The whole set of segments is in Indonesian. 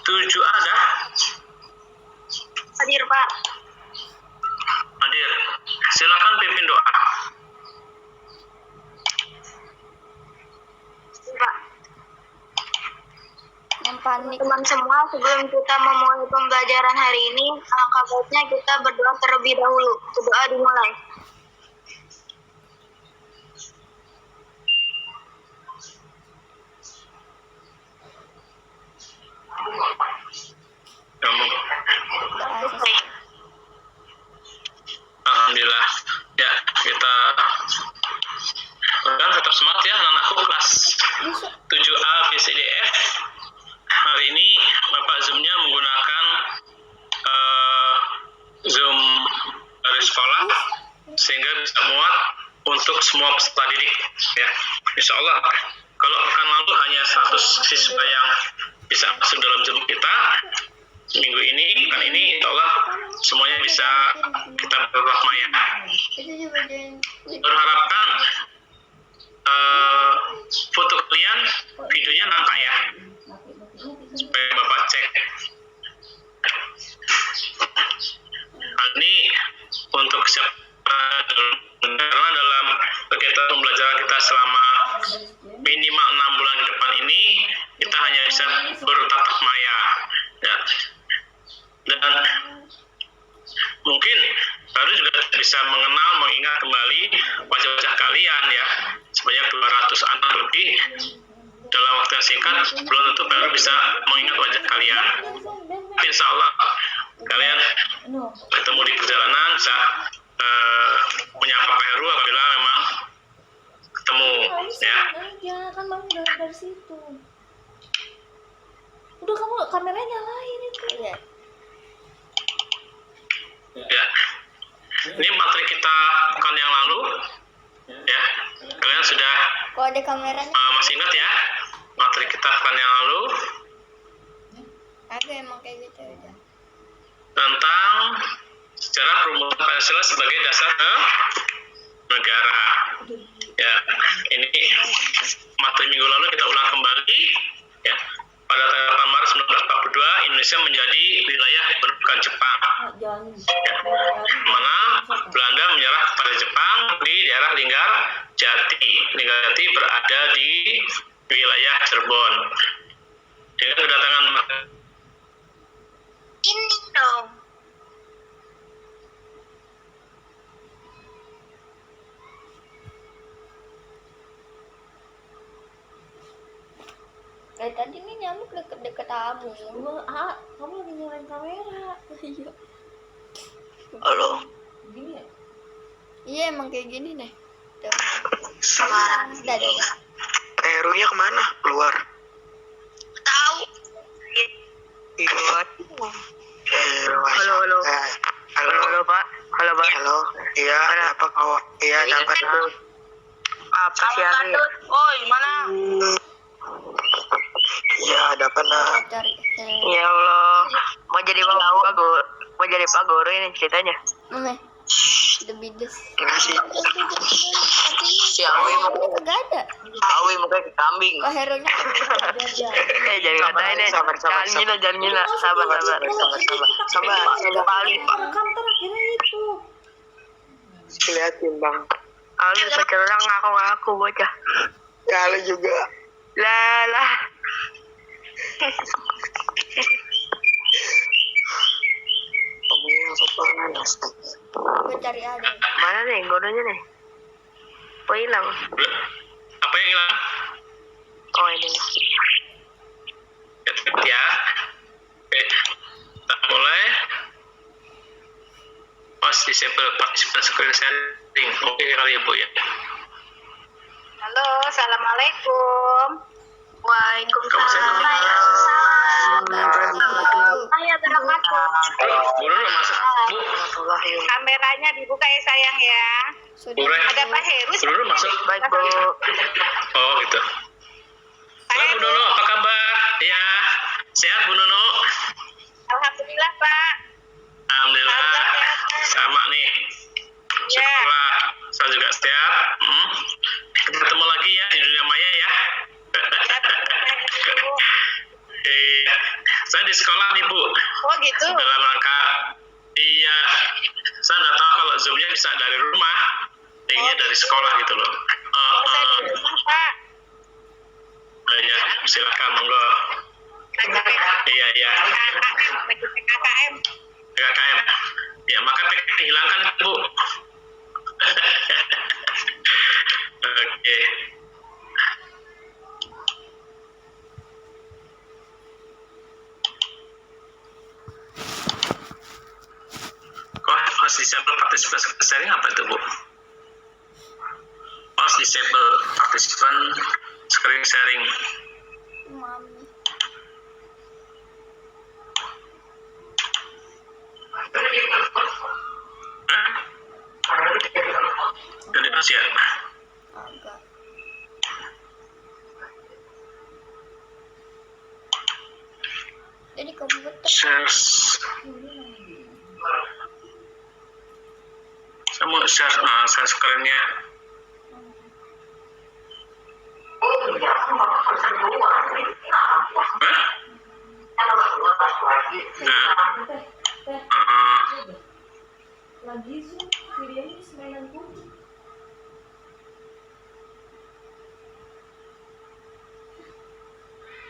7 ada? Hadir, Pak. Hadir. Silakan pimpin doa. Pak. Yang panik. Teman semua, sebelum kita memulai pembelajaran hari ini, alangkah baiknya kita berdoa terlebih dahulu. Doa dimulai. Alhamdulillah. Ya, kita tetap semangat ya anak-anakku kelas 7A BCDF. Hari ini Bapak Zoom-nya menggunakan Zoom dari sekolah sehingga bisa muat untuk semua peserta didik ya. Insya Allah kalau pekan lalu hanya 100 siswa yang bisa masuk dalam Zoom kita, minggu ini, pekan ini insya Allah semuanya bisa kita berbuat maya. Berharapkan foto kalian, videonya nampak ya, supaya Bapak cek. Hal ini untuk siapa, karena dalam kegiatan pembelajaran kita selama minimal 6 bulan ke depan ini, kita hanya bisa bertatap maya ya. Dan mungkin baru juga bisa mengingat kembali wajah-wajah kalian ya, sebanyak 200 anak lebih dalam waktu yang singkat, belum tentu baru bisa mengingat wajah kalian. Insya Allah kalian ketemu di perjalanan bisa menyapa Pak Heru apabila memang ketemu ya. Kan bang dari situ. Udah kamu kameranya nyalain itu ya. Ya, ini materi kita pekan yang lalu ya, kalian sudah Kok ada kameranya? masih ingat ya materi kita pekan yang lalu Ada emang kayak gitu aja. tentang sejarah perumunan Pancasila sebagai dasar negara ya. Ini materi minggu lalu kita ulang kembali ya. Pada tanggal 8 Maret 1942 Indonesia menjadi wilayah pendudukan Jepang ya, mana Belanda menyerah kepada Jepang di daerah Linggarjati. Linggarjati berada di wilayah Cirebon. Dengan kedatangan Ini dong. Dari tadi nih nyamuk deket-deket kamu. Kamu lagi nyalain kamera. Iya. halo. Gini ya? Iya emang kayak gini deh. Sekarang. Herunya kemana? Keluar. Tahu. Keluar. Halo. Halo Pak. Halo Pak. Halo. Iya. Apa kau? Iya. Dapat. Apa sih Ari? Oi, mana? Iya. Dapat nak. Cari. Ya Allah. Mau jadi Pak Guru ini ceritanya. Mame. The bides. Masih. Si Awi mau Kagak ada. ke kambing. Kok hero-nya Jadi ngatain deh. Jangan gila. Sabar. Kali. rekam terakhirnya itu. Lihatin bang. Alu secerang ngaku bocah. Kali juga. Lah. Kamu yang sopan. Gue cari ada. Mana nih gurunya nih? Oh hilang. Apa yang hilang? Oh ini. Ya. Oke. Kita mulai. Disable participant screen sharing. Oke kali ya Bu ya. Halo, assalamualaikum. Waalaikumsalam. Ayo berangkat. Bu Nurul masuk. Bu. Kameranya dibuka ya sayang ya. Sudah. Ada Pak Heru. Bu Nurul masuk. Baik Bu. Oh gitu. Halo Bu Nono, apa kabar? Ya, sehat Bu Nono? Alhamdulillah Pak. Alhamdulillah. Sama nih. Syukurlah. Saya juga sehat. Kita ketemu lagi ya di dunia maya ya. Saya di sekolah nih Bu. Oh gitu. Dalam rangka, iya, saya nggak tahu kalau Zoom-nya bisa dari rumah, tingginya dari sekolah gitu loh. Saya di rumah, Pak. Ya, silakan monggo. Iya, iya. KKM. PKKM. Ya, maka PKKM hilangkan Bu. Oke. Host disable participant sharing apa itu Bu? Host disable participant screen sharing. Mami. Hah? Dari Asia? Agak. Jadi komputer. Share. Saya mau share screen-nya. Hah? Lagi Zoom, videonya mainan kucing.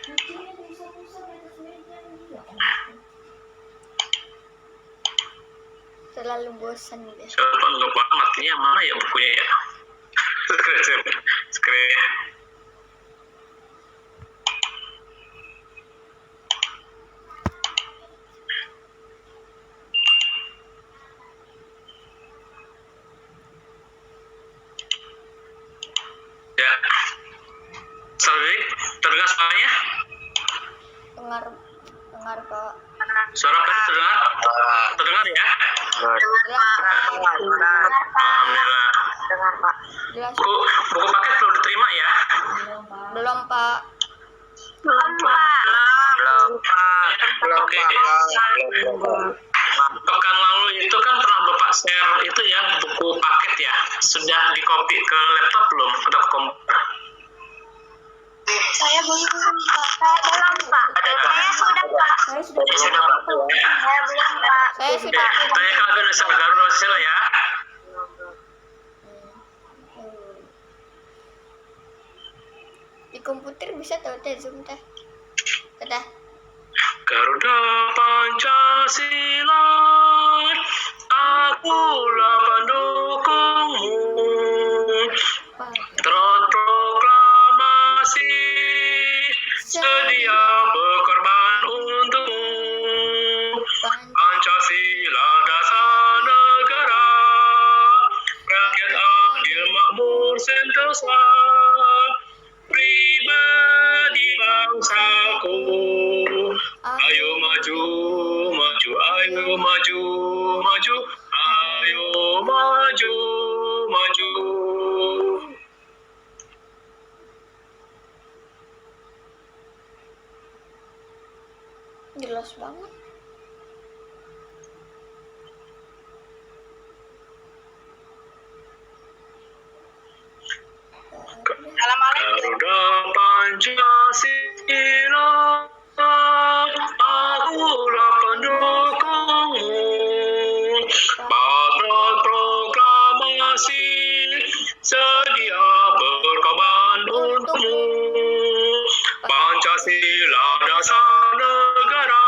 Kucingnya bisa-bisa di atas meja juga. Terlalu bosan deh. Saya lupa matinya mana ya bukunya ya. Screen. Ya. Sorry, terdengar suaranya? Dengar Pak. Suara tadi terdengar? Terdengar ya? Jelas Alhamdulillah. Dengar Pak. jelas. Buku paket belum diterima ya? Belum Pak. Belum, Pak. Belum Pak. Oke. Pekan lalu itu kan pernah Bapak share itu ya buku paket ya. Sudah di copy ke laptop belum atau ke komputer? Saya belum, Pak. Saya belum, Pak. Saya sudah, Pak. Saya sudah Sudah Pak. Saya belum, Pak. Saya Oke, sudah saya kalau Garuda Pancasila ya. di komputer bisa tahu teh Zoom teh. Dadah. Garuda Pancasila, akulah pendukungmu. Pak. Trot proklamasi, sedia berkorban untukmu. Pancasila dasar negara, rakyat adil makmur sentosa, pribadi bangsaku. Ayo maju, maju, ayo maju, maju, ayo maju, maju. Jelas banget. Assalamualaikum. Garuda Pancasila, akulah pendukungmu. Patriot proklamasi, sedia berkorban untukmu. Pancasila dasar negara,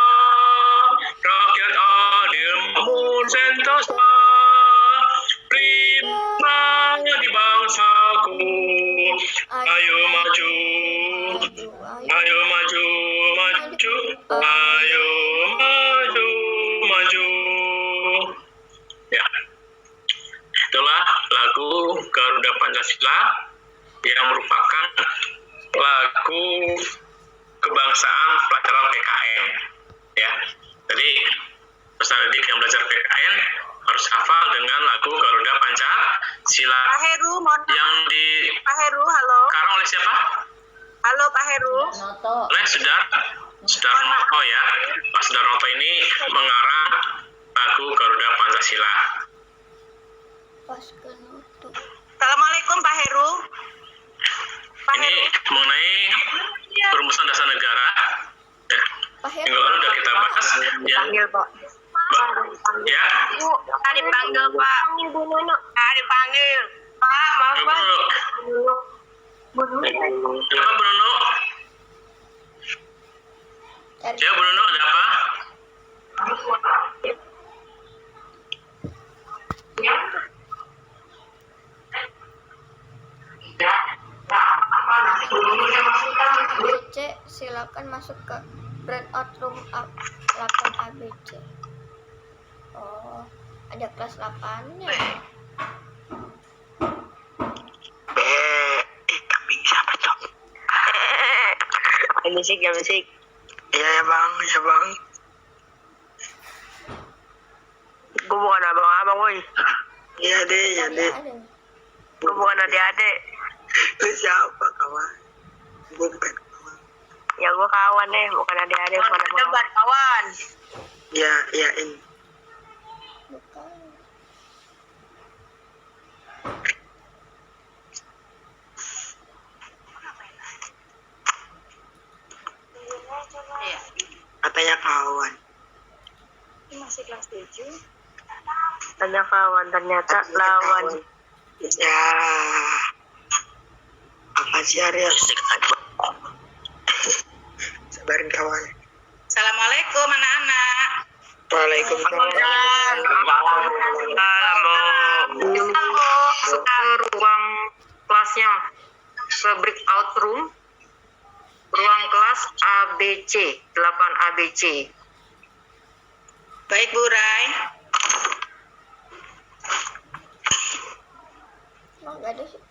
rakyat adil makmur sentosa, pribadi bangsaku. Ayo maju, ayo maju, maju, ayo maju, maju. Ya, itulah lagu Garuda Pancasila yang merupakan lagu kebangsaan pelajaran PKN. Ya, jadi peserta didik yang belajar PKN harus hafal dengan lagu Garuda Pancasila Pak Heru, mohon yang Pak Heru, halo. dikarang oleh siapa? Halo Pak Heru. Oleh Sudarnoto ya. Pak Sudarnoto ini mengarang lagu Garuda Pancasila. Paskan itu. Assalamualaikum Pak Heru. Pak Ini Heru. mengenai perumusan dasar negara. Ya. Pak Heru. Minggu lalu sudah Ya. Panggil Pak. Ya. Dipanggil Pak. Dipanggil. Pak, maaf Bu Pak. Bruno. Siapa Bruno? Ya Bruno, ada apa? BC silakan masuk ke breakout room 8 ABC. Oh, ada kelas 8-nya. Bisa betul. Musik ya musik. Iya ya bang, iya bang. Gue bukan abang-abang woi. Iya deh, iya deh. Ada. Gue bukan adik-adik. Lu siapa kawan? Gue bukan kawan. Ya gue kawan deh, bukan adik-adik. Bukan debat kawan. Ya, ya ini. Bukan. Katanya kawan. Masih kelas 7. Tanya kawan, ternyata lawan. Ya. Apa sih Arya? Sabarin kawan. Assalamualaikum anak-anak. Waalaikumsalam. Masuk ke ruang kelasnya, ke breakout room, ruang kelas ABC, 8 ABC. Baik Bu Rai. Oh, nggak ada sih.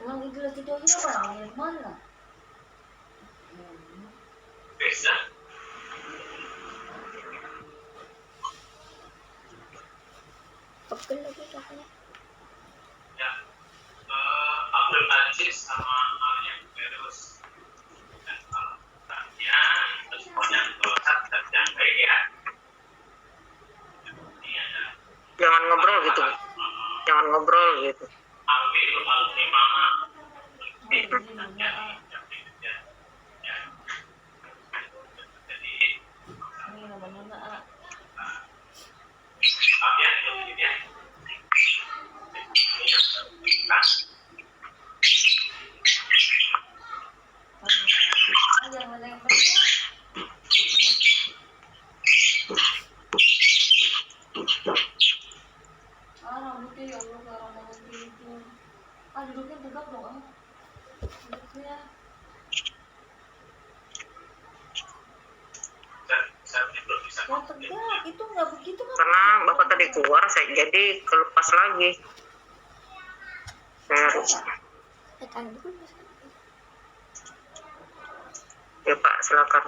Emang itu lagi aja orang yang mana? Bisa. Pegel lagi katanya. Ya. Abdul Aziz sama Alia Terus. Dan kalau tanya, terus pokoknya kelas dan baik ya. Ini ada Jangan ngobrol gitu. Jangan ngobrol gitu. Alwi, Alwi Mama. Jadi, Ini namanya Abian itu ya. yang mana yang benar? Rambutnya ya Allah, gak rambut gitu. Duduknya tegak dong. Duduknya. Ya tegak, itu nggak begitu kan? Karena bapak tadi keluar, saya jadi kelepas lagi. Harus. Kan dulu Mas. Ya Pak, silakan.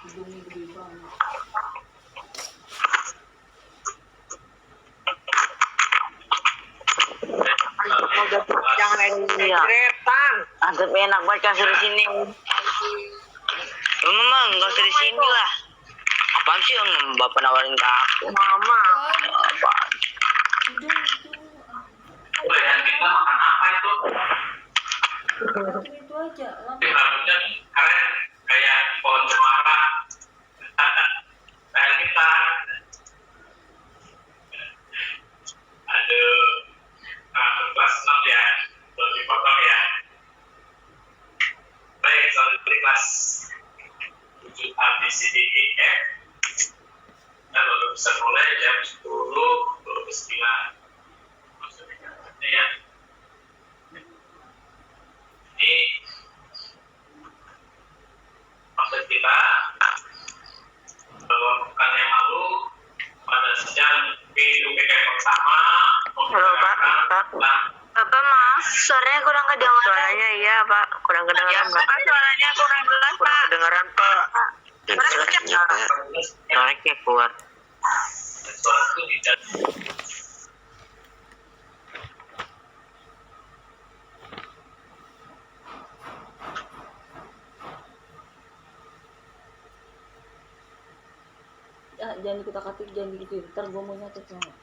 Hidungnya gede banget. Jangan gretan. Antep enak banget kasih di sini. Memang nggak usah di sini lah. Apaan sih yang bapak nawarin ke aku? Mama. Apa? Udah ya, kita makan apa itu? Itu aja. Rambutnya keren, kayak pohon cemara. Kayak kita. Aduh, rambut kelas 6 ya, belum dipotong ya. Baik, soal dari kelas 7 A, B, C, D, E, F. Kita baru bisa mulai jam 10, 29. Maksudnya ya. Ini maksud kita bahwa pekan yang lalu pada sidang PUPK yang pertama Halo Pak. Apa Mas? Suaranya kurang kedengaran. Suaranya iya Pak, kurang kedengaran Pak. Suaranya kurang jelas Pak. Kurang kedengaran Pak. Suaranya keluar. sesuatu tidak jangan dikutak-atik, jangan gitu. Ntar gue mau nyatet sama.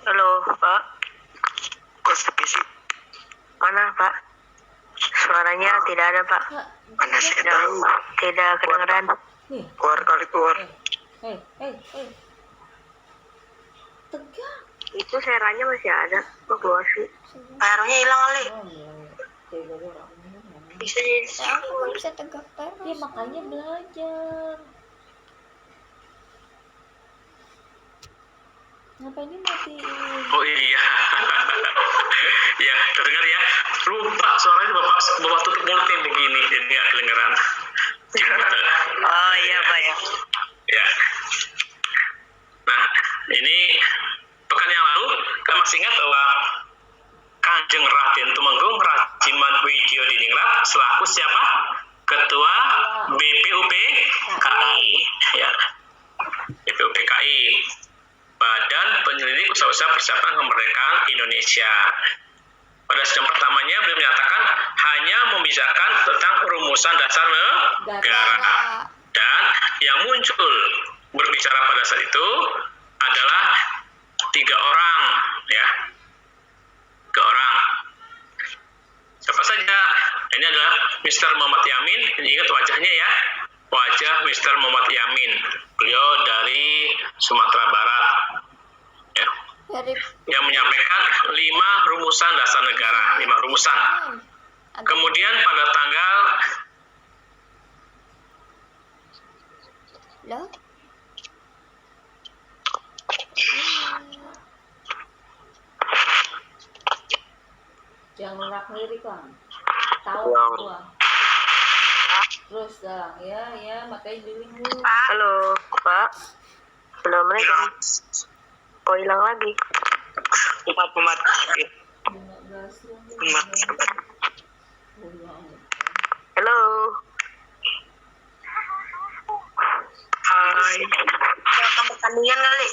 Halo, Pak. Kok sepi sih? Mana, Pak? Suaranya tidak ada, Pak. Kak, Mana sih Tidak, tahu? tidak kedengeran. nih. Keluar kali keluar. Hei. Tegak. Itu seranya masih ada. Kok keluar sih? Airnya hilang kali. Oh, tega deh orang. Bisa jadi Ya, aku nggak bisa tegak Ya terus. makanya belajar. Ngapain ini matiin? Oh iya. Ya, terdengar ya. Lupa suaranya bapak tutup mulutnya begini, jadi nggak kedengeran. Oh iya, Pak ya. Ya. Nah, ini pekan yang lalu, kan masih ingat bahwa Kanjeng Raden Tumenggung Rajiman Widyo Diningrat selaku siapa? Ketua BPUPKI. Ya. BPUPKI. Badan Penyelidik Usaha-usaha Persiapan Kemerdekaan Indonesia. Pada sidang pertamanya beliau menyatakan hanya membicarakan tentang rumusan dasar negara. Dan yang muncul berbicara pada saat itu adalah 3 orang, ya. 3 orang. Siapa saja? Ini adalah Mr. Muhammad Yamin. Ingat wajahnya ya. Wajah Mr. Muhammad Yamin. Beliau dari Sumatera Barat. Ya. Dari Yang menyampaikan 5 rumusan dasar negara. 5 rumusan. Kemudian pada tanggal Loh? Jangan merak lirik lah. Tahu Wow. gua. Terus dah ya makanya dulu. Halo, Pak. Assalamualaikum. Oh, hilang lagi. Umat. Halo. Hai. Welcome pertandingan kali.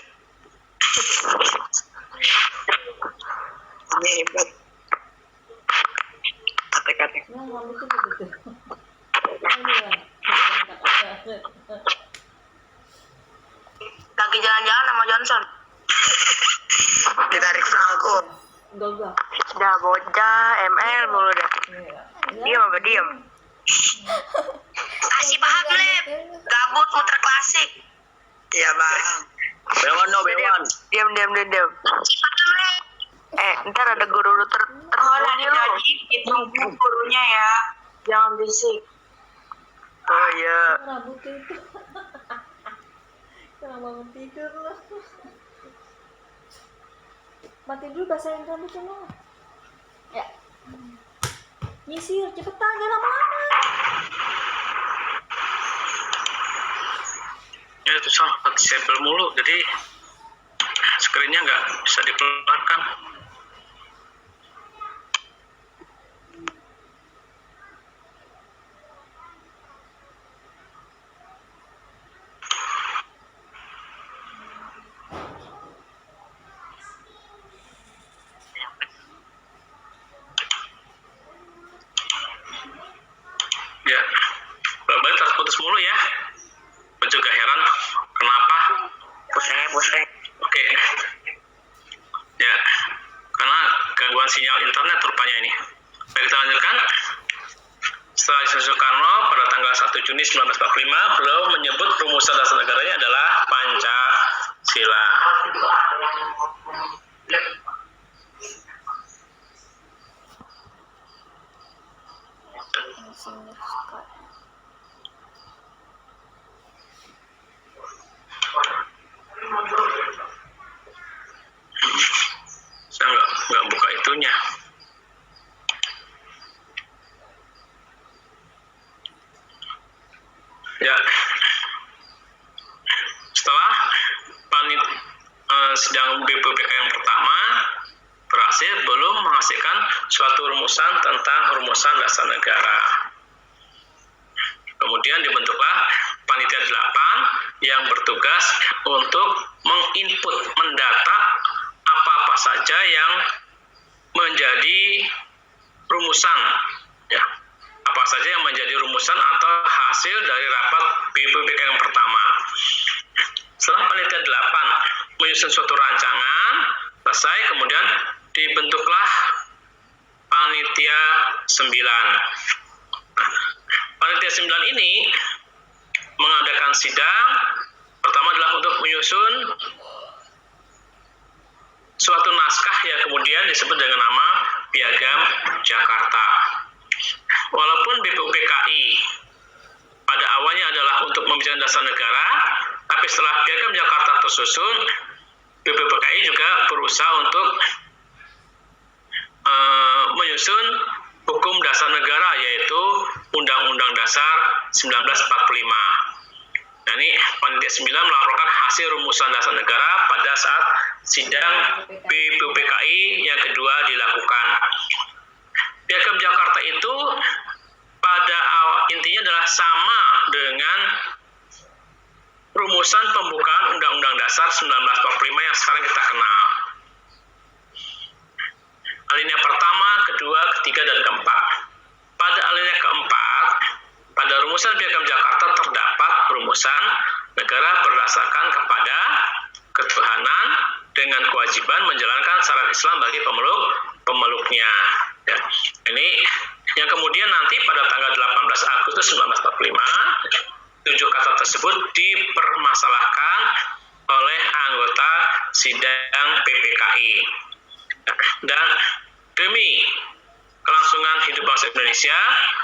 Ini hebat. Kate-kate. Nah, kamu tuh begitu. Iya. Lagi jalan-jalan sama Johnson. Ditarik aku. Enggak. Dah bocah ML mulu dah. Iya. Diam apa diam? Kasih paham, Lep. Gabut muter klasik. Iya bang. Bewan. Diam. Kasih paham, Lep. Ntar ada guru terhormat lu. Itu gurunya ya. Jangan bisik. Oh iya. Rambut itu. Kenapa bangun tidur lah. Mati dulu basahin rambut semua. Ya. Nyisir cepetan jangan lama-lama. ya itu sempat disable mulu, jadi screen-nya nggak bisa dikeluarkan. Ya, Bapak terputus mulu ya. Aku juga heran kenapa. Pusing. Oke. Ya, karena gangguan sinyal internet rupanya ini. Baik, kita lanjutkan. Setelah Isu Soekarno pada tanggal 1 Juni 1945, beliau menyebut rumusan dasar negaranya adalah Pancasila. Saya nggak buka itunya. Ya, setelah sidang BPUPK yang pertama tentang rumusan dasar negara. Kemudian dibentuklah panitia 8 yang bertugas untuk menginput, mendata apa-apa saja yang menjadi rumusan, ya, apa saja yang menjadi rumusan atau hasil dari rapat BPUPK yang pertama. Setelah panitia 8 menyusun suatu rancangan selesai, kemudian dibentuklah panitia 9. Panitia 9 ini mengadakan sidang. Pertama adalah untuk menyusun suatu naskah yang kemudian disebut dengan nama Piagam Jakarta. Walaupun BPUPKI pada awalnya adalah untuk membicarakan dasar negara, tapi setelah Piagam Jakarta tersusun, BPUPKI juga berusaha untuk menyusun hukum dasar negara, yaitu Undang-Undang Dasar 1945. Nah, ini panitia 9 melaporkan hasil rumusan dasar negara pada saat sidang BPUPKI yang kedua dilakukan. Piagam Jakarta itu pada intinya adalah sama dengan rumusan pembukaan Undang-Undang Dasar 1945 yang sekarang kita kenal. Alinea pertama, kedua, ketiga, dan keempat. Pada alinea keempat, pada rumusan Piagam Jakarta terdapat rumusan negara berdasarkan kepada ketuhanan dengan kewajiban menjalankan syariat Islam bagi pemeluknya. Ya. Ini yang kemudian nanti pada tanggal 18 Agustus 1945, 7 kata tersebut dipermasalahkan oleh anggota sidang PPKI. Dan demi kelangsungan hidup bangsa Indonesia,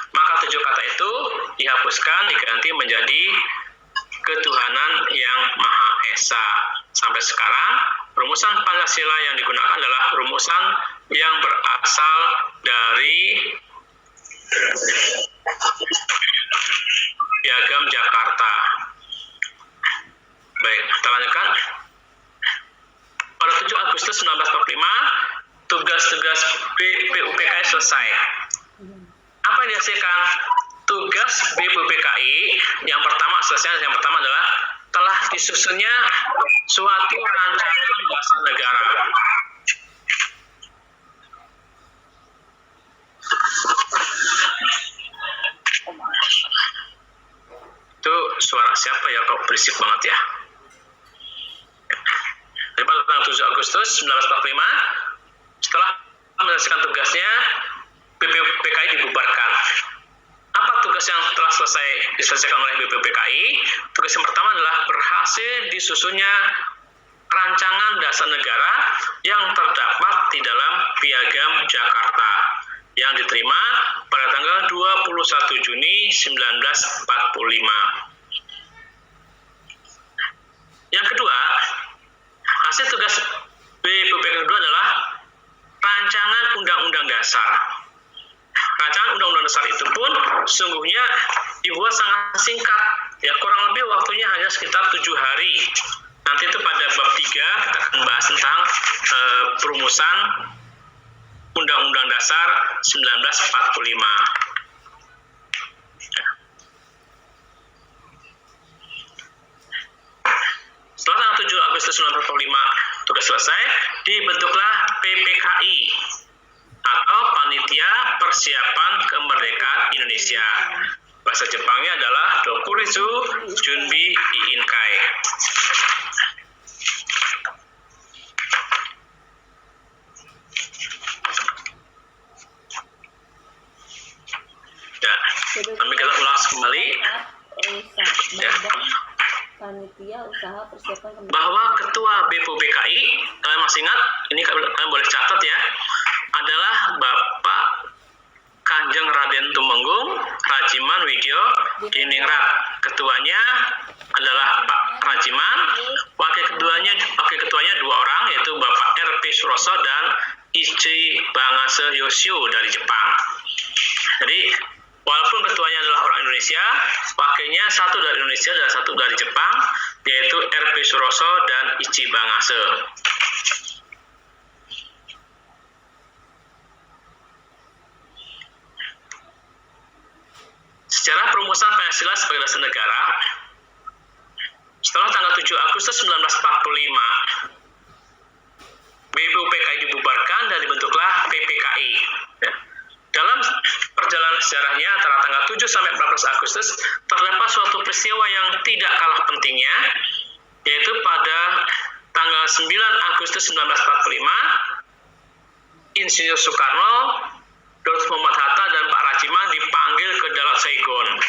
maka 7 kata itu dihapuskan, diganti menjadi ketuhanan yang Maha Esa. Sampai sekarang, rumusan Pancasila yang digunakan adalah rumusan yang berasal dari Piagam Jakarta. Baik, kita lanjutkan. Pada 7 Agustus 1945, tugas-tugas BPUPKI selesai. Apa yang dihasilkan? Tugas BPUPKI yang pertama adalah telah disusunnya suatu rancangan dasar negara. Itu suara siapa ya, kok berisik banget ya? Jadi pada tanggal 7 Agustus 1945, setelah menyelesaikan tugasnya, BPUPKI dibubarkan. Apa tugas yang telah diselesaikan oleh BPUPKI? Tugas yang pertama adalah berhasil disusunnya rancangan dasar negara yang terdapat di dalam Piagam Jakarta yang diterima pada tanggal 21 Juni 1945. Yang kedua, hasil tugas BPUPKI kedua adalah rancangan Undang-Undang Dasar. Rancangan Undang-Undang Dasar itu pun sungguhnya dibuat sangat singkat, ya, kurang lebih waktunya hanya sekitar 7 hari. Nanti itu pada bab 3 kita akan bahas tentang perumusan Undang-Undang Dasar 1945. Setelah tanggal 7 Agustus 1945 tugas selesai, dibentuklah PPKI atau Panitia Persiapan Kemerdekaan Indonesia. Bahasa Jepangnya adalah Dokurizu Junbi Iinkai. Ya, kami kita ulas kembali. Ya. Panitia Usaha Persiapan Kemerdekaan. Bahwa Ketua BPUPKI, kalian masih ingat, ini kalian boleh catat ya, adalah Bapak Kanjeng Raden Tumenggung Rajiman Widyo Diningrat. Ketuanya adalah Pak Rajiman, wakil ketuanya 2 orang, yaitu Bapak R.P. Suroso dan Ichi Bangase Yoshio dari Jepang. Jadi walaupun ketuanya adalah orang Indonesia, wakilnya satu dari Indonesia dan satu dari Jepang, yaitu R.P. Suroso dan Ichi Bangase. sejarah perumusan Pancasila sebagai dasar negara. Setelah tanggal 7 Agustus 1945, BPUPKI dibubarkan dan dibentuklah PPKI. Ya. Dalam perjalanan sejarahnya antara tanggal 7 sampai 14 Agustus terdapat suatu peristiwa yang tidak kalah pentingnya, yaitu pada tanggal 9 Agustus 1945, Insinyur Soekarno, Dr. Muhammad Hatta, dan Pak Rajiman dipanggil ke Dalat Saigon.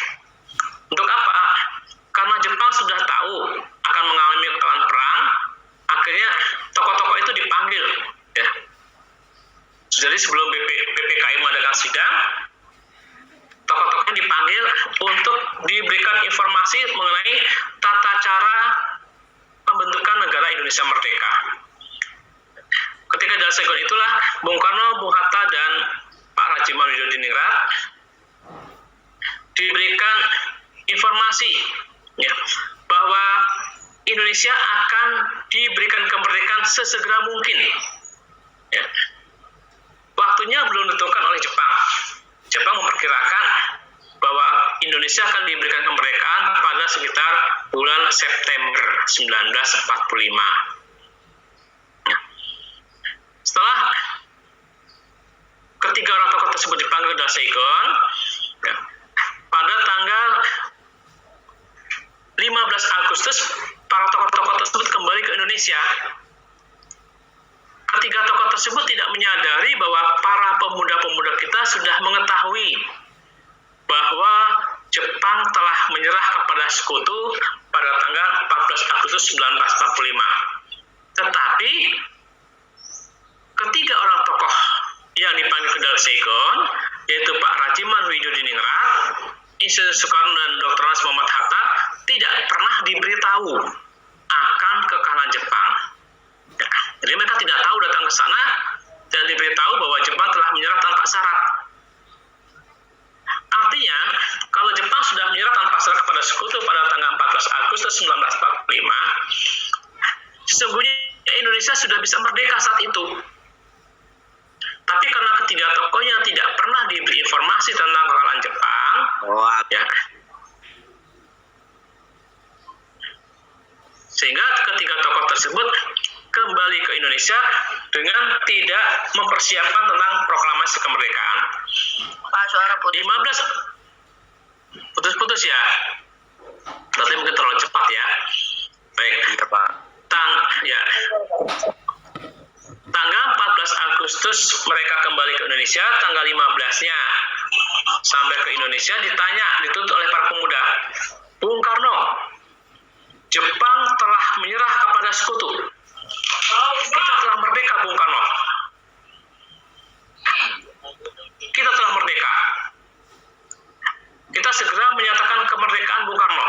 Untuk apa? Karena Jepang sudah tahu akan mengalami kekalahan perang, akhirnya tokoh-tokoh itu dipanggil. Ya. Jadi sebelum PPKI mengadakan sidang, tokoh-tokohnya dipanggil untuk diberikan informasi mengenai tata cara pembentukan negara Indonesia merdeka. Ketika Dalat Saigon itulah Bung Karno, Bung Hatta, dan Pak Rajiman Widodiningrat diberikan informasi ya, bahwa Indonesia akan diberikan kemerdekaan sesegera mungkin. Ya. Waktunya belum ditentukan oleh Jepang. Jepang memperkirakan bahwa Indonesia akan diberikan kemerdekaan pada sekitar bulan September 1945. Ya. Setelah ketiga orang tokoh tersebut dipanggil ke Saigon, ya, pada tanggal 15 Agustus para tokoh-tokoh tersebut kembali ke Indonesia. Ketiga tokoh tersebut tidak menyadari bahwa para pemuda-pemuda kita sudah mengetahui bahwa Jepang telah menyerah kepada sekutu pada tanggal 14 Agustus 1945. Tetapi ketiga orang tokoh yang dipanggil ke Dalat Saigon, yaitu Pak Rajiman Widodiningrat, Insinyur Soekarno, dan Dr. Muhammad Hatta, tidak pernah diberitahu akan kekalahan Jepang. Ya, jadi mereka tidak tahu datang ke sana dan diberitahu bahwa Jepang telah menyerah tanpa syarat. Artinya, kalau Jepang sudah menyerah tanpa syarat kepada sekutu pada tanggal 14 Agustus 1945, sesungguhnya Indonesia sudah bisa merdeka saat itu. Tapi karena ketiga tokohnya tidak pernah diberi informasi tentang kekalahan Jepang, ya, sehingga ketiga tokoh tersebut kembali ke Indonesia dengan tidak mempersiapkan tentang proklamasi kemerdekaan. Pak, suara putus. 15 putus-putus ya. Berarti mungkin terlalu cepat ya. Baik. Iya, Pak. Tanggal 14 Agustus mereka kembali ke Indonesia, tanggal 15-nya sampai ke Indonesia dituntut oleh para pemuda. Bung Karno, Jepang telah menyerah kepada sekutu. Kita telah merdeka, Bung Karno. Kita telah merdeka. Kita segera menyatakan kemerdekaan, Bung Karno.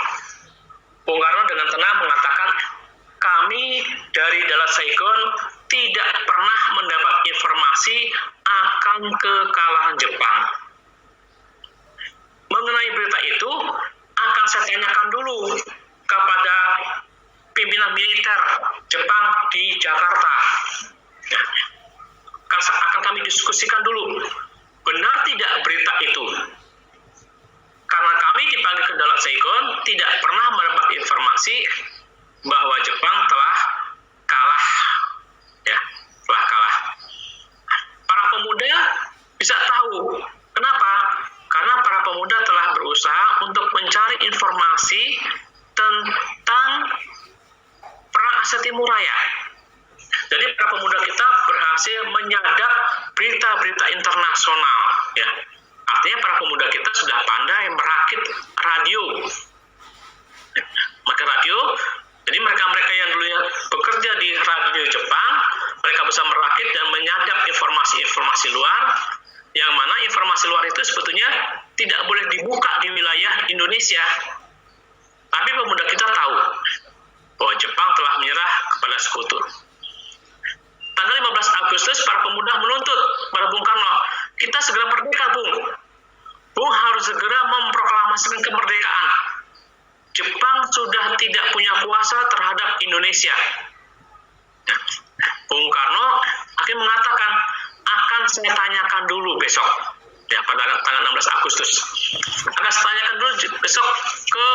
Bung Karno dengan tenang mengatakan, kami dari Dalat Saigon tidak pernah mendapat informasi akan kekalahan Jepang. Mengenai berita itu, akan saya tanyakan dulu kepada pimpinan militer Jepang di Jakarta. Ya. Akan kami diskusikan dulu, benar tidak berita itu? Karena kami dipanggil ke Dalat Saigon, tidak pernah mendapat informasi bahwa Jepang telah kalah. Ya, telah kalah. Para pemuda bisa tahu. Kenapa? Karena para pemuda telah berusaha untuk mencari informasi tentang Perang Asia Timur Raya. Jadi para pemuda kita berhasil menyadap berita-berita internasional. Ya. Artinya para pemuda kita sudah pandai merakit radio. Ya. Maka radio, jadi mereka-mereka yang dulunya bekerja di radio Jepang, mereka bisa merakit dan menyadap informasi-informasi luar, yang mana informasi luar itu sebetulnya tidak boleh dibuka di wilayah Indonesia. Tapi pemuda kita tahu bahwa Jepang telah menyerah kepada sekutu. Tanggal 15 Agustus, para pemuda menuntut pada Bung Karno, kita segera merdeka, Bung. Bung harus segera memproklamasikan kemerdekaan. Jepang sudah tidak punya kuasa terhadap Indonesia. Bung Karno akhirnya mengatakan, akan saya tanyakan dulu besok ya pada tanggal 16 Agustus. Akan saya tanyakan dulu besok ke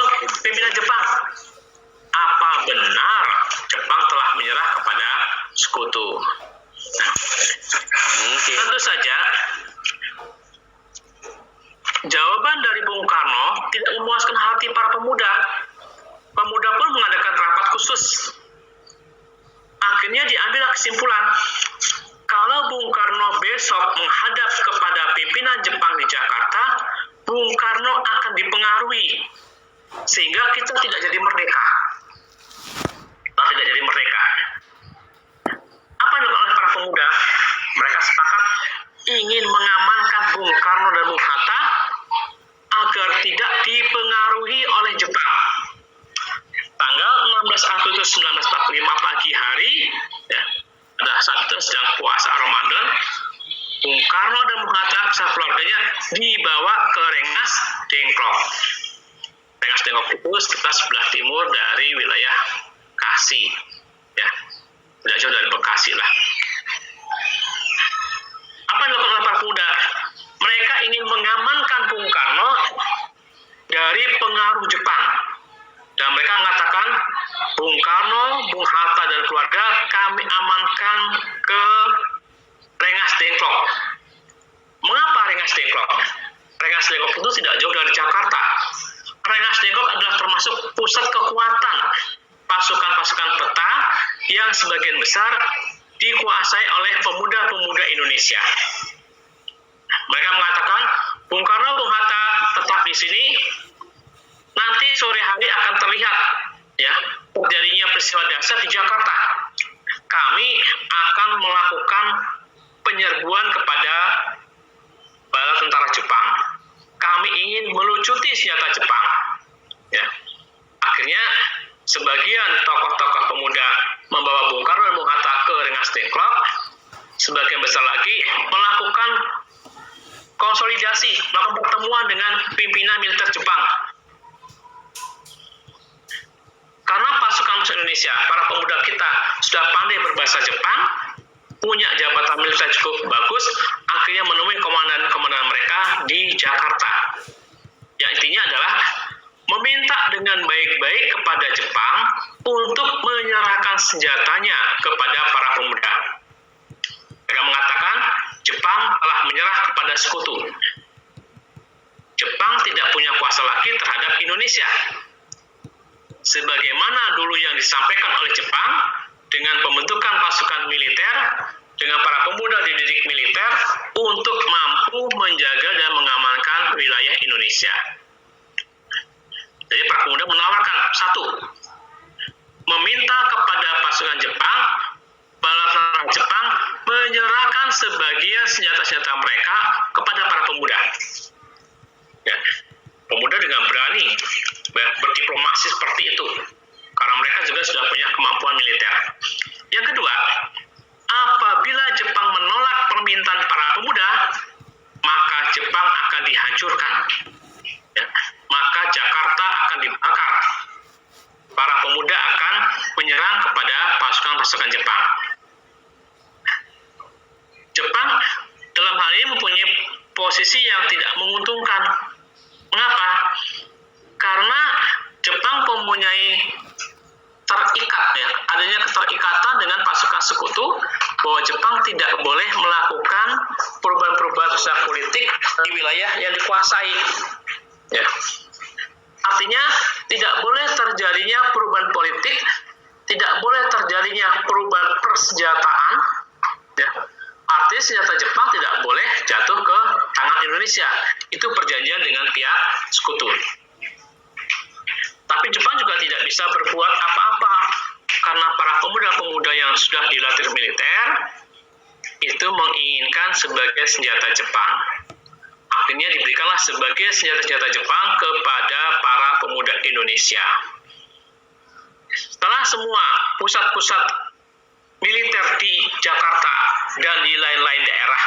pimpinan Jepang, apa benar Jepang telah menyerah kepada sekutu? Nah, tentu saja jawaban dari Bung Karno tidak memuaskan hati para pemuda. Pemuda pun mengadakan rapat khusus. Akhirnya diambil kesimpulan, kalau Bung Karno besok menghadap kepada pimpinan Jepang di Jakarta, Bung Karno akan dipengaruhi sehingga kita tidak jadi merdeka. Kita tidak jadi merdeka. Apa yang dilakukan oleh para pemuda? Mereka sepakat ingin mengamankan Bung Karno dan Bung Hatta agar tidak dipengaruhi oleh Jepang. Tanggal 16 Agustus 1945 pagi hari, ya, pada saat itu sedang puasa Ramadan, Bung Karno dan Bung Hatta beserta keluarganya dibawa ke Rengas Dengklok. Rengas Dengklok itu sekitar sebelah timur dari wilayah Bekasi, ya, tidak jauh dari Bekasi lah. Apa yang dilakukan oleh para pemuda? Mereka ingin mengamankan Bung Karno dari pengaruh Jepang. Dan mereka mengatakan, Bung Karno, Bung Hatta, dan keluarga kami amankan ke Rengas Dengklok. Mengapa Rengas Dengklok? Rengas Dengklok itu tidak jauh dari Jakarta. Rengas Dengklok adalah termasuk pusat kekuatan pasukan-pasukan peta yang sebagian besar dikuasai oleh pemuda-pemuda Indonesia. Mereka mengatakan, Bung Karno, Bung Hatta tetap di sini. Nanti sore hari akan terlihat, ya, terjadinya peristiwa dahsyat di Jakarta. Kami akan melakukan penyerbuan kepada bala tentara Jepang. Kami ingin melucuti senjata Jepang. Ya. Akhirnya sebagian tokoh-tokoh pemuda membawa Bung Karno dan Bung Hatta ke Rengas Dengklok. Sebagian besar lagi melakukan konsolidasi, melakukan pertemuan dengan pimpinan militer Jepang. Karena pasukan Indonesia, para pemuda kita sudah pandai berbahasa Jepang, punya jabatan militer cukup bagus, akhirnya menemui komandan-komandan mereka di Jakarta. Yang intinya adalah meminta dengan baik-baik kepada Jepang untuk menyerahkan senjatanya kepada para pemuda. Mereka mengatakan Jepang telah menyerah kepada sekutu. Jepang tidak punya kuasa lagi terhadap Indonesia. Sebagaimana dulu yang disampaikan oleh Jepang dengan pembentukan pasukan militer, dengan para pemuda dididik militer untuk mampu menjaga dan mengamankan wilayah Indonesia. Jadi para pemuda menawarkan, satu, meminta kepada pasukan Jepang, bala tentara Jepang menyerahkan sebagian senjata-senjata mereka kepada para pemuda. Ya, pemuda dengan berani berdiplomasi seperti itu, karena mereka juga sudah punya kemampuan militer. Yang kedua, apabila Jepang menolak permintaan para pemuda, maka Jepang akan dihancurkan. Ya, maka Jakarta akan dibakar. Para pemuda akan menyerang kepada pasukan-pasukan Jepang. Jepang dalam hal ini mempunyai posisi yang tidak menguntungkan. Mengapa? Karena Jepang mempunyai terikat, ya, adanya keterikatan dengan pasukan sekutu bahwa Jepang tidak boleh melakukan perubahan-perubahan sosial politik di wilayah yang dikuasai. Ya. Artinya tidak boleh terjadinya perubahan politik, tidak boleh terjadinya perubahan persenjataan. Ya. Artinya senjata Jepang tidak boleh jatuh ke tangan Indonesia. Itu perjanjian dengan pihak sekutu. Tapi Jepang juga tidak bisa berbuat apa-apa karena para pemuda-pemuda yang sudah dilatih militer itu menginginkan sebagai senjata Jepang. Akhirnya diberikanlah sebagai senjata-senjata Jepang kepada para pemuda Indonesia. Setelah semua pusat-pusat militer di Jakarta dan di lain-lain daerah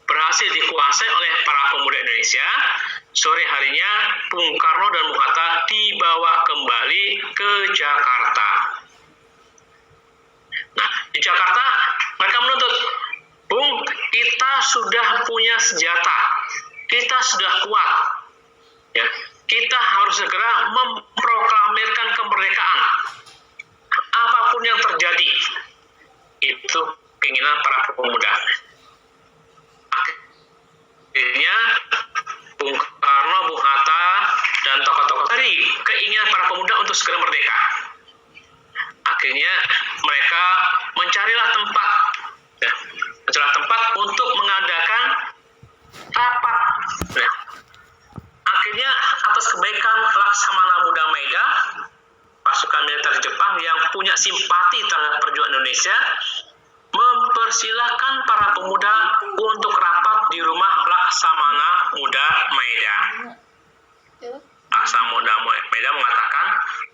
berhasil dikuasai oleh para pemuda Indonesia, sore harinya Bung Karno dan Bung Hatta dibawa kembali ke Jakarta. Nah, di Jakarta mereka menuntut, Bung, kita sudah punya senjata, kita sudah kuat. Ya, kita harus segera memproklamirkan kemerdekaan. Apapun yang terjadi, itu keinginan para pemuda. Akhirnya Bung Karno, Bung Hatta, dan tokoh-tokoh dari keinginan para pemuda untuk segera merdeka. Akhirnya mereka mencarilah tempat, ya, untuk mengadakan rapat. Ya. Akhirnya atas kebaikan Laksamana Muda Maeda, pasukan militer Jepang yang punya simpati terhadap perjuangan Indonesia, mempersilahkan para pemuda untuk rapat di rumah Laksamana Muda Maeda. Laksamana Muda Maeda mengatakan,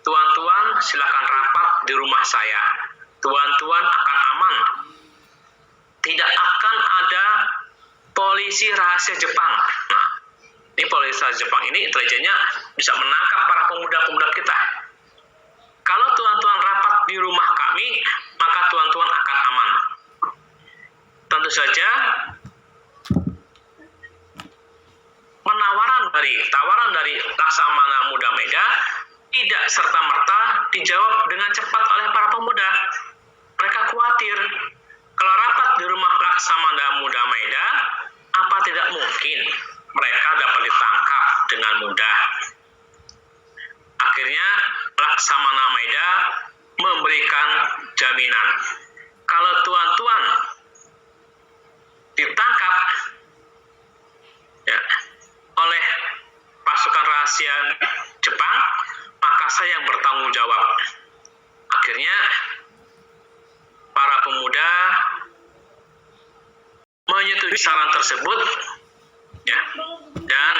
"Tuan-tuan silakan rapat di rumah saya. Tuan-tuan akan aman. Tidak akan ada polisi rahasia Jepang." Nah, ini polisi rahasia Jepang ini intelijennya bisa menangkap para pemuda-pemuda kita. Kalau tuan-tuan rapat di rumah kami, maka tuan-tuan akan aman. Tentu saja tawaran dari Laksamana Muda Maeda tidak serta-merta dijawab dengan cepat oleh para pemuda. Mereka khawatir kalau rapat di rumah Laksamana Muda Maeda, apa tidak mungkin mereka dapat ditangkap dengan mudah. Akhirnya Laksamana Maeda memberikan jaminan, kalau tuan-tuan ditangkap ya, oleh pasukan rahasia Jepang, maka saya yang bertanggung jawab. Akhirnya para pemuda menyetujui saran tersebut, ya, dan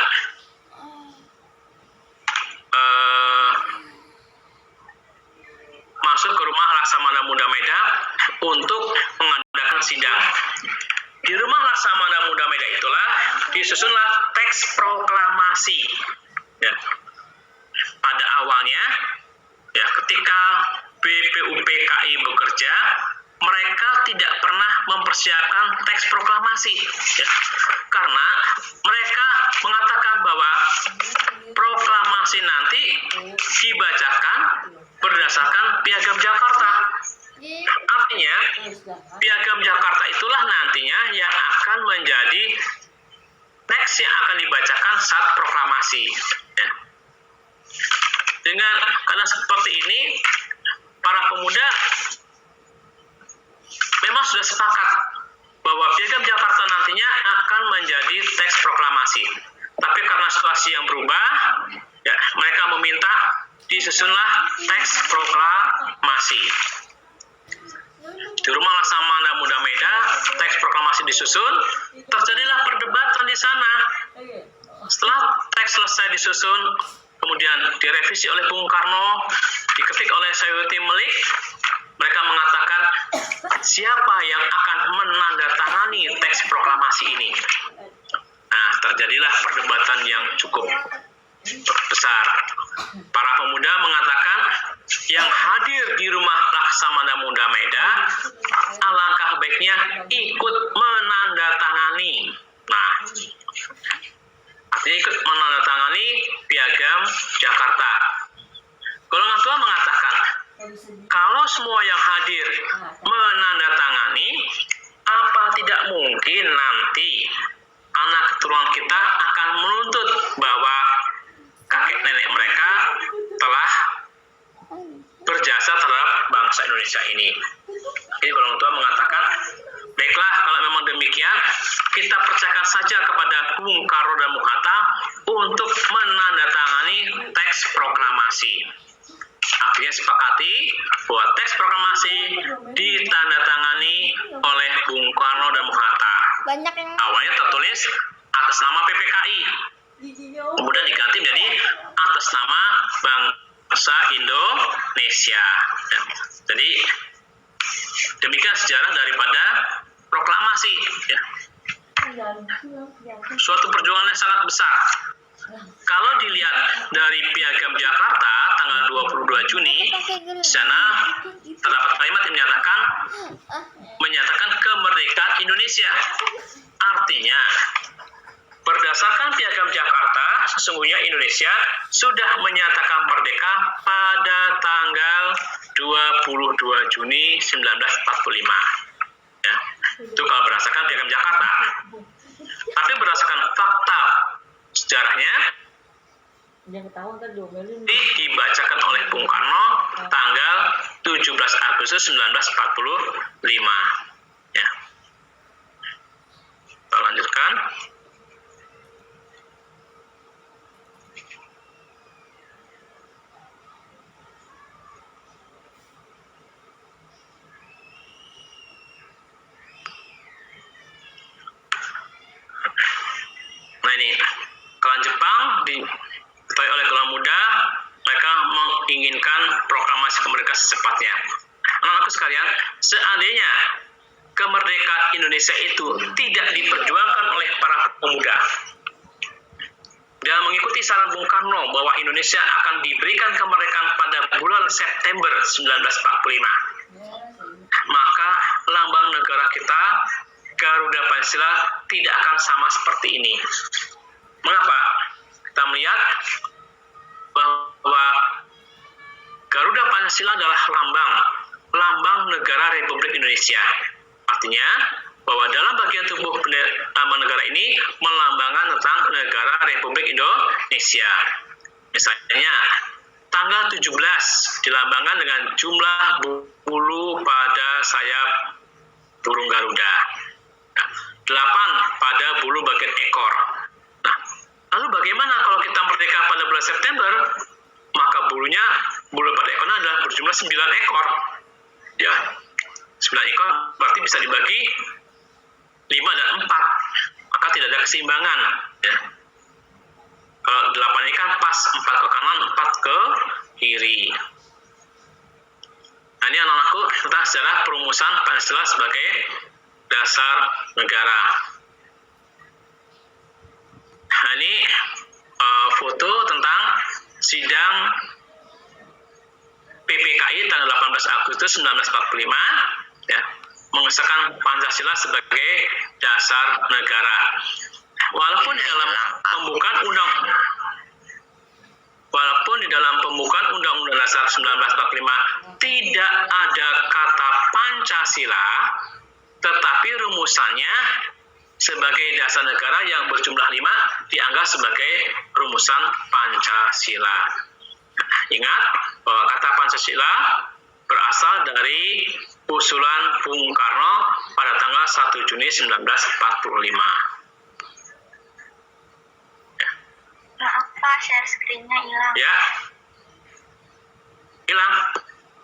masuk ke rumah Laksamana Muda Maeda untuk mengadakan sidang. Di rumah Laksamana Muda Maeda itulah disusunlah teks proklamasi. Ya. Pada awalnya, ya, ketika BPUPKI bekerja, mereka tidak pernah mempersiapkan teks proklamasi, ya, karena mereka mengatakan bahwa proklamasi nanti dibacakan berdasarkan Piagam Jakarta. Artinya, Piagam Jakarta itulah nantinya yang akan menjadi teks yang akan dibacakan saat proklamasi. Ya. Karena seperti ini, para pemuda memang sudah sepakat bahwa Piagam Jakarta nantinya akan menjadi teks proklamasi. Tapi karena situasi yang berubah, ya, mereka meminta disusunlah teks proklamasi. Di rumah Laksamana Muda Maeda, teks proklamasi disusun, terjadilah perdebatan di sana. Setelah teks selesai disusun, kemudian direvisi oleh Bung Karno, diketik oleh Sayuti Melik, mereka mengatakan, siapa yang akan menandatangani teks proklamasi ini? Nah, terjadilah perdebatan yang cukup besar. Para pemuda mengatakan, yang hadir di rumah Laksamana Muda Maeda, alangkah baiknya ikut menandatangani. Nah, artinya ikut menandatangani Piagam Jakarta. Golongan tua mengatakan, kalau semua yang hadir menandatangani, apa tidak mungkin nanti anak keturunan kita akan menuntut bahwa kakek nenek mereka telah berjasa terhadap bangsa Indonesia ini. Ini golongan tua mengatakan, baiklah kalau memang demikian, kita percayakan saja kepada Bung Karno dan Bung Hatta untuk menandatangani teks proklamasi. Akhirnya sepakati bahwa teks proklamasi ditandatangani oleh Bung Karno dan Bung Hatta. Banyak yang Awalnya tertulis atas nama PPKI, kemudian diganti menjadi atas nama bangsa Indonesia. Ya. Jadi demikian sejarah daripada proklamasi. Ya. Suatu perjuangan yang sangat besar. Kalau dilihat dari Piagam Jakarta tanggal 22 Juni, di sana terdapat kalimat yang menyatakan kemerdekaan Indonesia. Artinya, berdasarkan Piagam Jakarta, sesungguhnya Indonesia sudah menyatakan merdeka pada tanggal 22 Juni 1945. Ya, itu kalau berdasarkan Piagam Jakarta. Tapi berdasarkan fakta sejarahnya, Yang ketahuan kan diomelin. dibacakan oleh Bung Karno tanggal 17 Agustus 1945. Ya. Kita lanjutkan. Nah ini, kawan Jepang diketahui oleh kaum muda, mereka menginginkan proklamasi kemerdekaan secepatnya. Anak-anakku sekalian, seandainya kemerdekaan Indonesia itu tidak diperjuangkan oleh para pemuda, dan mengikuti saran Bung Karno bahwa Indonesia akan diberikan kemerdekaan pada bulan September 1945, maka lambang negara kita, Garuda Pancasila, tidak akan sama seperti ini. Mengapa? Kita melihat bahwa Garuda Pancasila adalah lambang negara Republik Indonesia. Artinya bahwa dalam bagian tubuh lambang negara ini melambangkan tentang negara Republik Indonesia. Misalnya tanggal 17 dilambangkan dengan jumlah bulu pada sayap burung Garuda. 8 pada bulu bagian ekor. Nah, lalu bagaimana kalau kita merdeka pada bulan September? Maka bulu pada ekornya adalah berjumlah 9 ekor. Ya, 9 ekor berarti bisa dibagi 5 dan 4. Maka tidak ada keseimbangan. Ya. Kalau 8 ini kan pas, 4 ke kanan, 4 ke kiri. Nah, ini anak-anakku tentang sejarah perumusan Pancasila sebagai dasar negara. Nah, ini foto tentang sidang PPKI tanggal 18 Agustus 1945, ya, mengesahkan Pancasila sebagai dasar negara. Walaupun di dalam pembukaan Undang-Undang Dasar 1945 tidak ada kata Pancasila, tetapi rumusannya sebagai dasar negara yang berjumlah 5 dianggap sebagai rumusan Pancasila. Ingat bahwa kata Pancasila berasal dari usulan Bung Karno pada tanggal 1 Juni 1945. Maaf Pak, share screen-nya hilang. Ya. Hilang.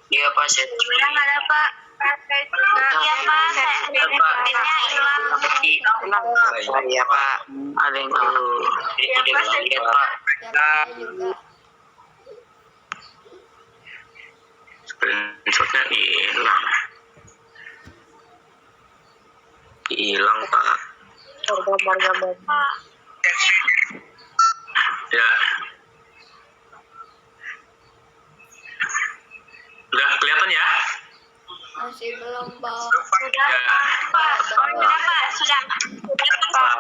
Iya Pak, saya Hilang ada Pak. Iya Pak, share screen-nya hilang. Iya Pak, ada yang tahu. Itu dia bilang ya Pak. Saya juga. Screenshotnya hilang. Hilang Pak. Pak, Ya. Udah kelihatan ya? Masih belum Pak. sudah Ya. Pak, sudah Pak, sudah.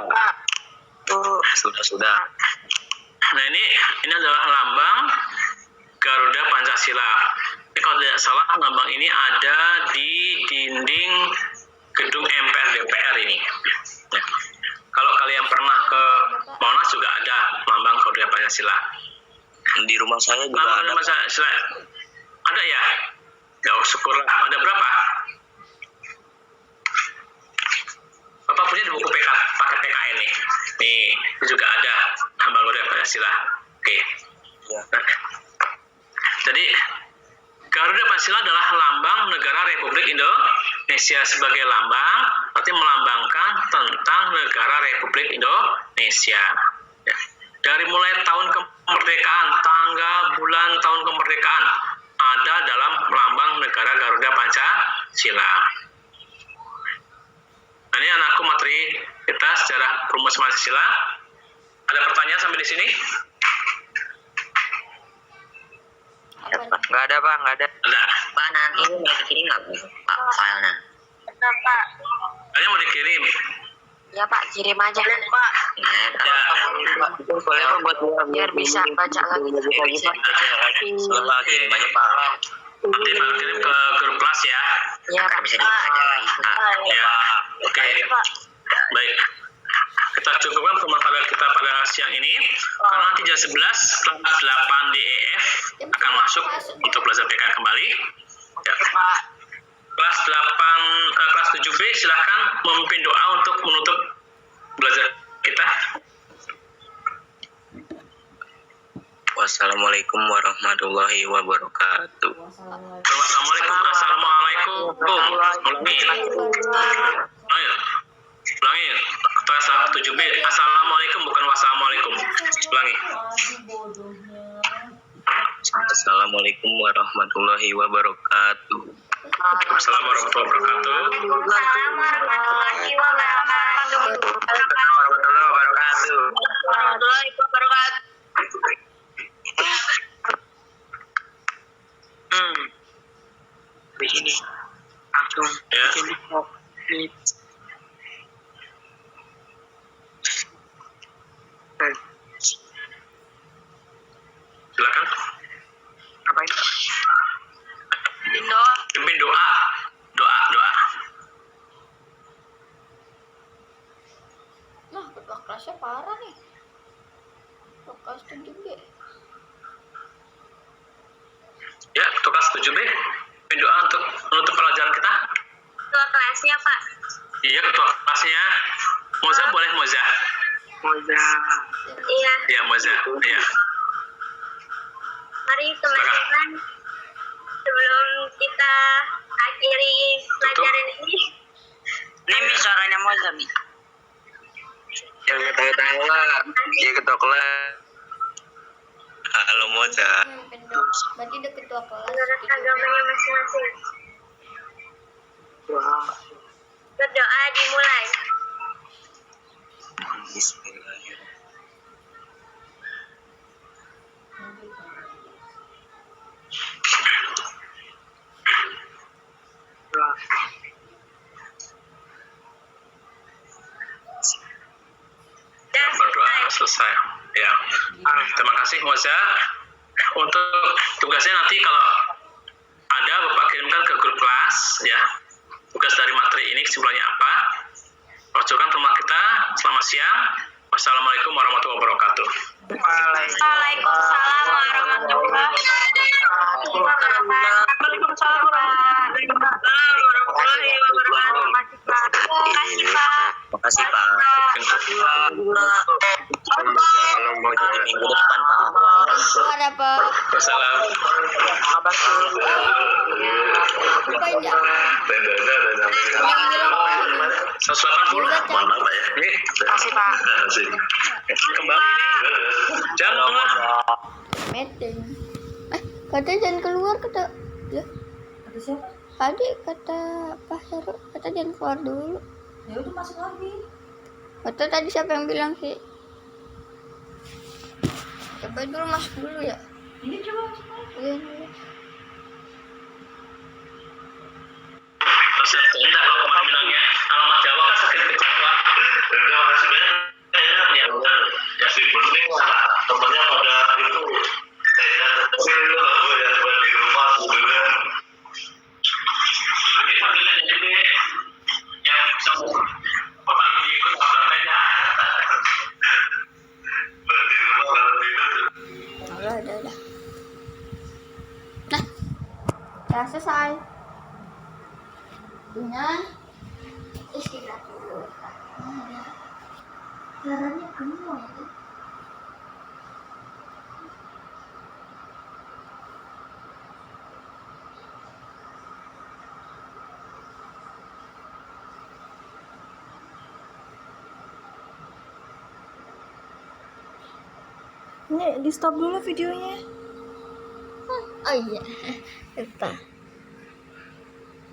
Pak. Sudah. Nah, ini adalah lambang Garuda Pancasila. Tapi kalau tidak salah, lambang ini ada di dinding gedung MPR DPR ini. Ya. Kalau kalian pernah ke Monas juga ada lambang Garuda Pancasila. Di rumah saya juga Lambang ada. Garuda Pancasila ada ya? Ya, syukurlah. Ada berapa? Bapak punya di buku paket PKN nih. Nih, itu juga ada lambang Garuda Pancasila. Oke. Ya. Jadi Garuda Pancasila adalah lambang negara Republik Indonesia. Sebagai lambang berarti melambangkan tentang negara Republik Indonesia. Ya. Dari mulai tahun kemerdekaan, tanggal, bulan, tahun kemerdekaan ada dalam lambang negara Garuda Pancasila. Nah, ini anakku materi kita sejarah perumusan Pancasila. Ada pertanyaan sampai di sini? Nggak ada Pak, nggak ada. Ada. Pak, nanti ini mau dikirim nggak Pak filenya? Sudah Pak. Kayaknya mau dikirim. Ya Pak, kirim aja. Boleh Pak. Boleh Pak buat Biar bisa baca lagi. Boleh Pak, kirim aja Pak. Nanti Pak kirim ke grup kelas ya. Ya Pak. Bisa dipelajari. Ya, oke. Baik. Kita cukupkan pemaparan kita pada siang ini. Karena nanti jam 11 kelas 8 di EF akan masuk untuk belajar PKN kembali. Ya. Kelas 7B silahkan memimpin doa untuk menutup belajar kita. Wassalamualaikum warahmatullahi wabarakatuh. Assalamualaikum. Ulangi. Kelas 7B. Assalamualaikum bukan wassalamualaikum. Ulangi. Assalamualaikum warahmatullahi wabarakatuh. Assalamualaikum warahmatullahi wabarakatuh. Waalaikumsalam warahmatullahi wabarakatuh. Warahmatullahi wabarakatuh. Warahmatullahi wabarakatuh. Di sini langsung Ya. Silakan. Ngapain? Pimpin doa. Doa. Nah, ketua kelasnya parah nih. Ketua kelas 7B. Ya, kelas 7B. Pimpin doa untuk menutup pelajaran kita. Ketua kelasnya Pak. Iya, ketua kelasnya. Moza boleh Moza? Iya. Iya, Moza. Iya. Mari teman-teman, sebelum kita akhiri pelajaran ini, Ini suaranya Moza nih. Yang tahu-tahu lah. Dia ketua kelas. Halo Moza. Mimpin doa. Berarti udah ketua kelas. menurut agamanya masing-masing. Wah. Berdoa dimulai. Bismillahirrahmanirrahim. Dan Berdoa selesai. Ya. Terima kasih Moza. Untuk tugasnya nanti kalau ada Bapak kirimkan ke grup kelas ya. Tugas dari materi ini kesimpulannya apa? Percokan rumah kita. Selamat siang. Wassalamualaikum warahmatullahi wabarakatuh. Waalaikumsalam warahmatullahi wabarakatuh. Waalaikumsalam warahmatullahi wabarakatuh. Makasih Pak. Makasih Pak. Kalau mau jadi minggu depan Pak. Ada Pak. Wassalam. Bukain ya. Yang bilang 180. Mana Pak ya? Ini. Makasih Pak. Kembali ini. Jangan lah. meeting. Katanya jangan keluar kata. Ya. Ada siapa? Tadi kata Pak Heru, kata jangan keluar dulu. Ya udah masuk lagi. Kata tadi siapa yang bilang sih? Coba dulu masuk dulu ya. Ini coba masuk lagi. Iya, iya. Terus enggak kalau kemarin bilangnya alamat Jawa kan sakit kecewa. Terima kasih banyak. Ya benar. Ya sih penting lah. Temennya pada itu kecil itu lah yang buat di rumah sebenarnya. Nanti sambil juga yang bisa bapak ikut sambalnya. Di rumah kalau itu. Udah. Nah, udah selesai. Dengan istirahat dulu. Darahnya gemuk. Ini di stop dulu videonya. Oh iya, lupa.